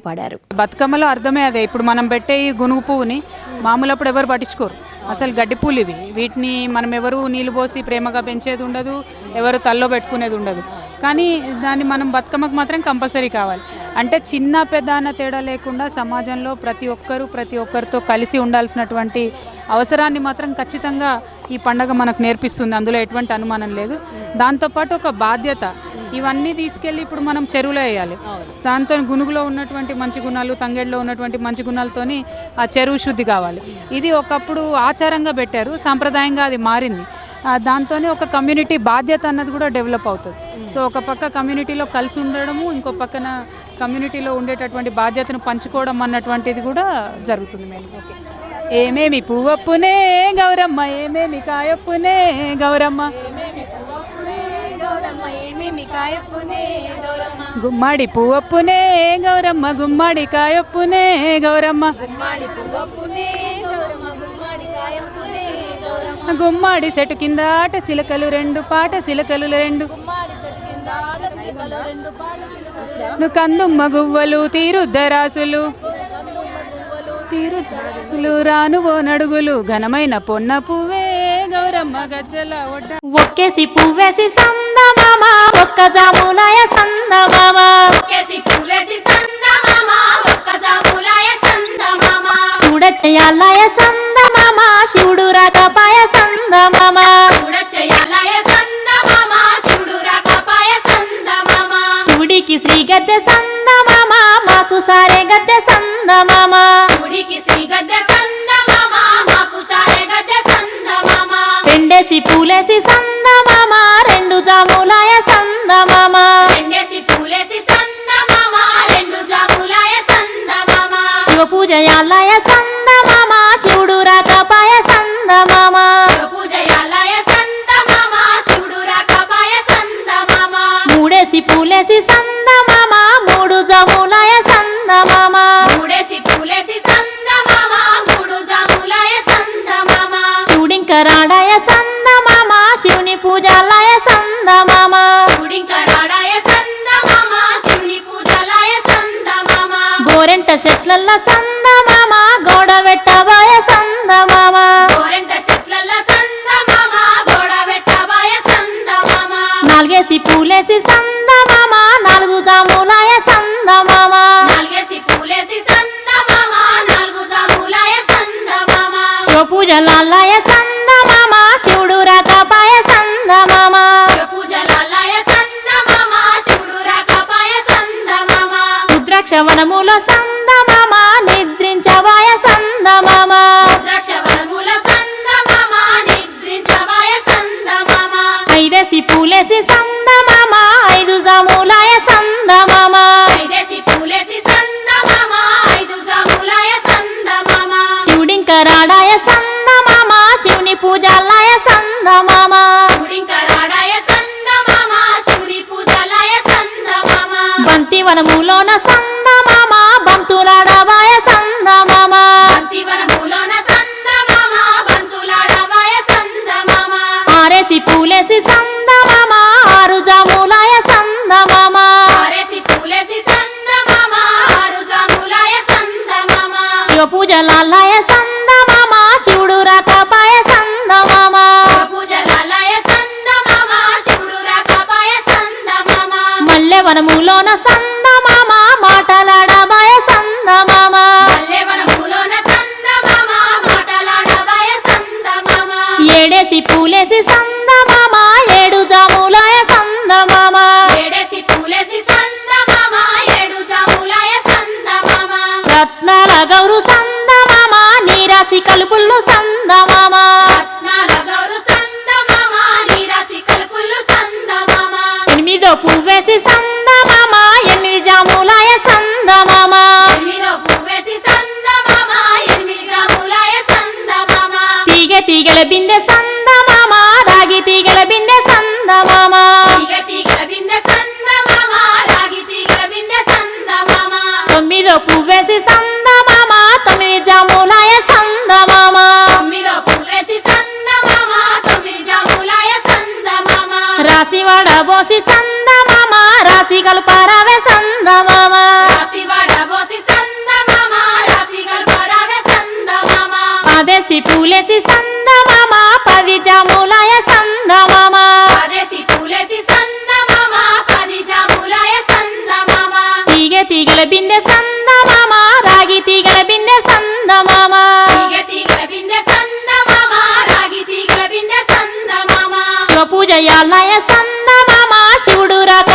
పాడారు. బతుకమ్మలో అర్థమే అదే. ఇప్పుడు మనం పెట్టే ఈ గునుగు పువ్వుని మామూలప్పుడు ఎవరు పట్టించుకోరు. అసలు గడ్డి పూలు ఇవి. వీటిని మనం ఎవరు నీళ్ళు పోసి ప్రేమగా పెంచేది ఉండదు, ఎవరు తల్లో పెట్టుకునేది ఉండదు. కానీ దాన్ని మనం బతుకమ్మకు మాత్రం కంపల్సరీ కావాలి. అంటే చిన్న పెద్ద అన్న తేడా లేకుండా సమాజంలో ప్రతి ఒక్కరితో కలిసి ఉండాల్సినటువంటి అవసరాన్ని మాత్రం ఖచ్చితంగా ఈ పండగ మనకు నేర్పిస్తుంది. అందులో ఎటువంటి అనుమానం లేదు. దాంతోపాటు ఒక బాధ్యత. ఇవన్నీ తీసుకెళ్ళి ఇప్పుడు మనం చెరువులో వేయాలి. దాంతో గునుగులో ఉన్నటువంటి మంచి గుణాలు, తంగేడులో ఉన్నటువంటి మంచి గుణాలతోని ఆ చెరువు శుద్ధి కావాలి. ఇది ఒకప్పుడు ఆచారంగా పెట్టారు, సాంప్రదాయంగా అది మారింది. దాంతోనే ఒక కమ్యూనిటీ బాధ్యత అన్నది కూడా డెవలప్ అవుతుంది. సో ఒక పక్క కమ్యూనిటీలో కలిసి ఉండడము, ఇంకో పక్కన కమ్యూనిటీలో ఉండేటటువంటి బాధ్యతను పంచుకోవడం అన్నటువంటిది కూడా జరుగుతుంది. మేము ఏమేమి పువ్వప్పునే గౌరమ్మ, ఏమేమి కాయప్పునే గౌరమ్మ, గుమ్మడి పువ్వప్పునే గౌరమ్మ, గుమ్మడి కాయప్పునే గౌరమ్మ, గుమ్మడి చెట్టు కింద ఆట సిలకలు రెండు, పాట సిలకలు రెండు, కందుమ్మ గువ్వలు తీరుద్దరాసులు, రానువో నడుగులు, ఘనమైన పొన్న పువ్వే గౌరమ్మ గజ్జల ఒడ్డ. ఒక్కేసి పువ్వేసి సందమామ, ఒక్క జాములాయ సందమామ, చూడచ్చయాలయ సందమామ, శివుడు రాకపాయ సందమామ, శివుడికి శ్రీ గద్దె సందమామ, మాకు సారే గద్దె సందమామ, రెండేసి పూలేసి సందమామ, రెండు జాములాయ సందమామ, శివ పూజయాలయ సందమామ, శివుడు రాకపాయ సందమామ, మూడేసి పూలేసి సందమామ, మూడు జాములాయ సందమామ, శివుడింకరాడాయ సందమామ, శివుని పూజాలయ సందమామ, గోరెంట చెట్లల్ల సందమామ, గోడ వెట్టబాయ సందమామ, నాలుగేసి పూలేసి సందమామ, నాలుగు జాములాయ సందమామ, శివ పూజలాలయ సందమామ, శివుడు రాకపాయ సందమామ, రుద్రాక్షవనములో సందమామ, నిద్రించవాయ సందమామ, ఐదేసి పూలేసి సందమామ, ఐదు జాములాయ సందమామ, శివుడింకరాడాయ సందమామ, శివుని పూజాలయ సందమామ, బంతివనములోన సందమామ, బంతులాడవాయ సందమామ, ఆరేసి పూలేసి సందమామ, ఆరు జాములాయ సందమామ, శివ పూజలాలయ సందమామ, శివుడు రాకపాయ సందమామ, మల్లెవనములోన సందమామ, మాటలాడవాయ సందమామ, ఏడేసి పూలేసి సందమామ, ఏడు జాములాయ సందమామ, రత్నాల గౌరు సందమామ, నీరాసి కలుపుళ్ళు సందమామ, ఎనిమిదో పువ్వేసి సందమామ, ఎనిమిది జాములాయ సందమామ, తీగ తీగల బిందె సందమామ, రాగి తీగల బిందె సందమామ, తొమ్మిదో పువ్వేసి సందమామ, తొమ్మిది జాములాయ సందమామ, రాసి వడబోసి సందమామ, రాసి కల్పరావే సందమామ, పూలేసి సందమామ 10 జాములాయ సందమామ పదేసి పూలేసి సందమామ 10 జాములాయ సందమామ తీగె తీగల బిందె సందమామ రాగి తీగల బిందె సందమామ తీగ తీగల బిందె సందమామ రాగి తీగల బిందె సందమామ శివ పూజ యాల్నాయ సందమామ శివుడు రాక